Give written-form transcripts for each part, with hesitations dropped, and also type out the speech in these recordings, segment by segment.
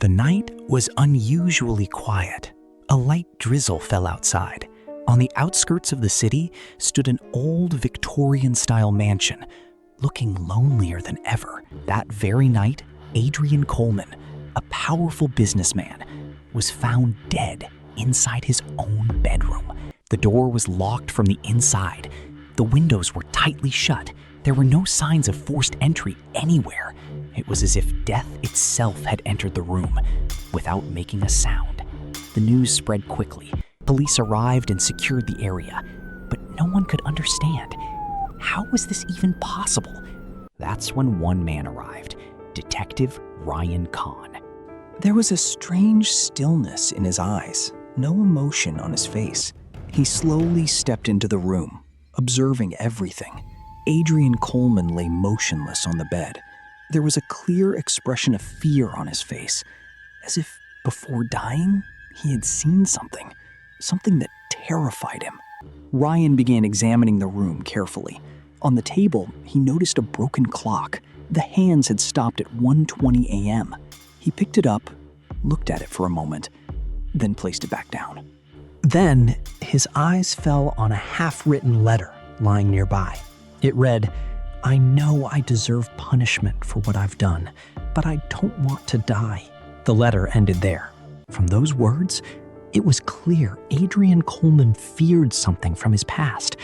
The night was unusually quiet. A light drizzle fell outside. On the outskirts of the city stood an old Victorian-style mansion, looking lonelier than ever. That very night, Adrian Coleman, a powerful businessman, was found dead inside his own bedroom. The door was locked from the inside. The windows were tightly shut. There were no signs of forced entry anywhere. It was as if death itself had entered the room without making a sound. The news spread quickly. Police arrived and secured the area, but no one could understand. How was this even possible? That's when one man arrived, Detective Ryan Kahn. There was a strange stillness in his eyes, no emotion on his face. He slowly stepped into the room, observing everything. Adrian Coleman lay motionless on the bed. There was a clear expression of fear on his face, as if before dying, he had seen something that terrified him. Ryan began examining the room carefully. On the table, he noticed a broken clock. The hands had stopped at 1:20 a.m. He picked it up, looked at it for a moment, then placed it back down. Then his eyes fell on a half-written letter lying nearby. It read, "I know I deserve punishment for what I've done, but I don't want to die." The letter ended there. From those words, it was clear Adrian Coleman feared something from his past.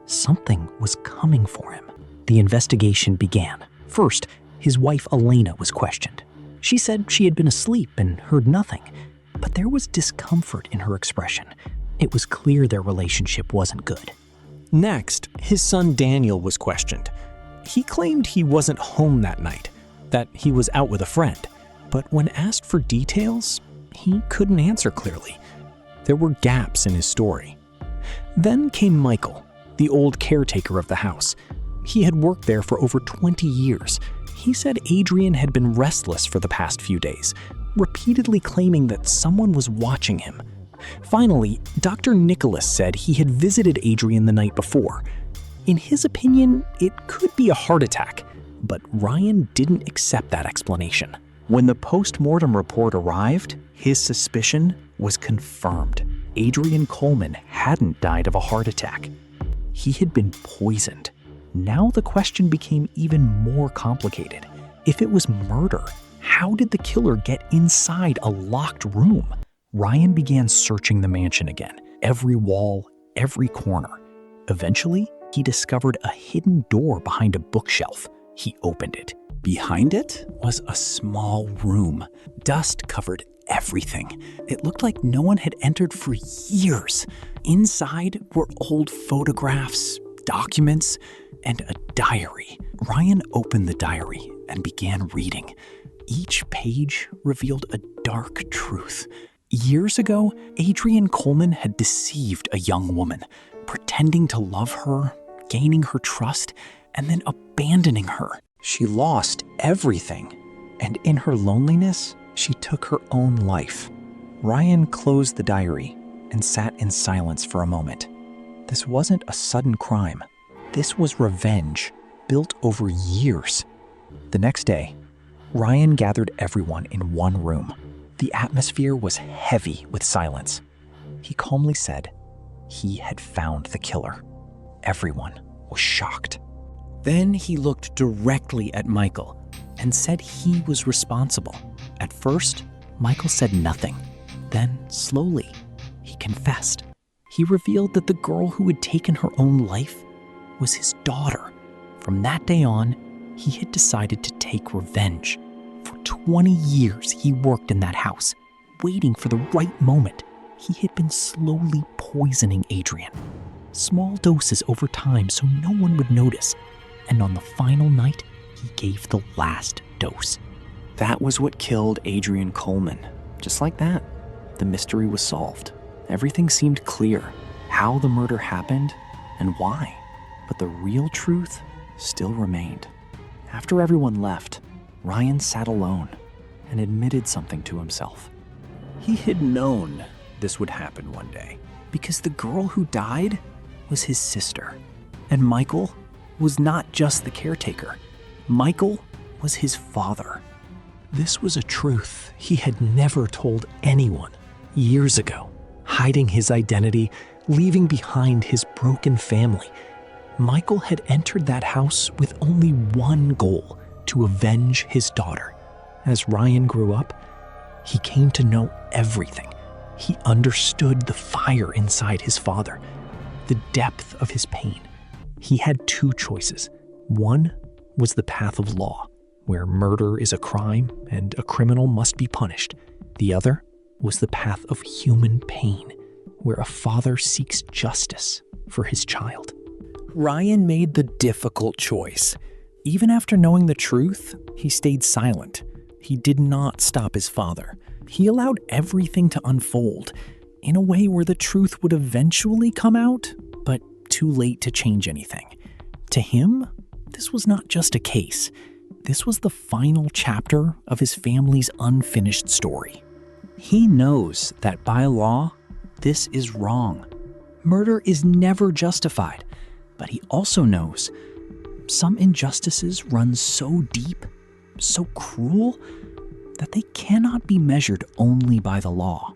Something was coming for him. The investigation began. First, his wife Elena was questioned. She said she had been asleep and heard nothing, but there was discomfort in her expression. It was clear their relationship wasn't good. Next, his son Daniel was questioned. He claimed he wasn't home that night, that he was out with a friend. But when asked for details, he couldn't answer clearly. There were gaps in his story. Then came Michael, the old caretaker of the house. He had worked there for over 20 years. He said Adrian had been restless for the past few days, repeatedly claiming that someone was watching him. Finally, Dr. Nicholas said he had visited Adrian the night before. In his opinion, it could be a heart attack, but Ryan didn't accept that explanation. When the post-mortem report arrived, his suspicion was confirmed. Adrian Coleman hadn't died of a heart attack. He had been poisoned. Now the question became even more complicated. If it was murder, how did the killer get inside a locked room? Ryan began searching the mansion again, every wall, every corner. Eventually, he discovered a hidden door behind a bookshelf. He opened it. Behind it was a small room. Dust covered everything. It looked like no one had entered for years. Inside were old photographs, documents, and a diary. Ryan opened the diary and began reading. Each page revealed a dark truth. Years ago, Adrian Coleman had deceived a young woman, pretending to love her, gaining her trust, and then abandoning her. She lost everything, and in her loneliness, she took her own life. Ryan closed the diary and sat in silence for a moment. This wasn't a sudden crime. This was revenge, built over years. The next day, Ryan gathered everyone in one room. The atmosphere was heavy with silence. He calmly said he had found the killer. Everyone was shocked. Then he looked directly at Michael and said he was responsible. At first, Michael said nothing. Then, slowly, he confessed. He revealed that the girl who had taken her own life was his daughter. From that day on, he had decided to take revenge. For 20 years, he worked in that house, waiting for the right moment. He had been slowly poisoning Adrian. Small doses over time so no one would notice. And on the final night, he gave the last dose. That was what killed Adrian Coleman. Just like that, the mystery was solved. Everything seemed clear, how the murder happened and why. But the real truth still remained. After everyone left, Ryan sat alone and admitted something to himself. He had known this would happen one day because the girl who died was his sister. And Michael was not just the caretaker. Michael was his father. This was a truth he had never told anyone years ago, hiding his identity, leaving behind his broken family. Michael had entered that house with only one goal: to avenge his daughter. As Ryan grew up, he came to know everything. He understood the fire inside his father, the depth of his pain. He had two choices. One was the path of law, where murder is a crime and a criminal must be punished. The other was the path of human pain, where a father seeks justice for his child. Ryan made the difficult choice. Even after knowing the truth, he stayed silent. He did not stop his father. He allowed everything to unfold in a way where the truth would eventually come out, but too late to change anything. To him, this was not just a case. This was the final chapter of his family's unfinished story. He knows that by law, this is wrong. Murder is never justified. But he also knows some injustices run so deep, so cruel, that they cannot be measured only by the law.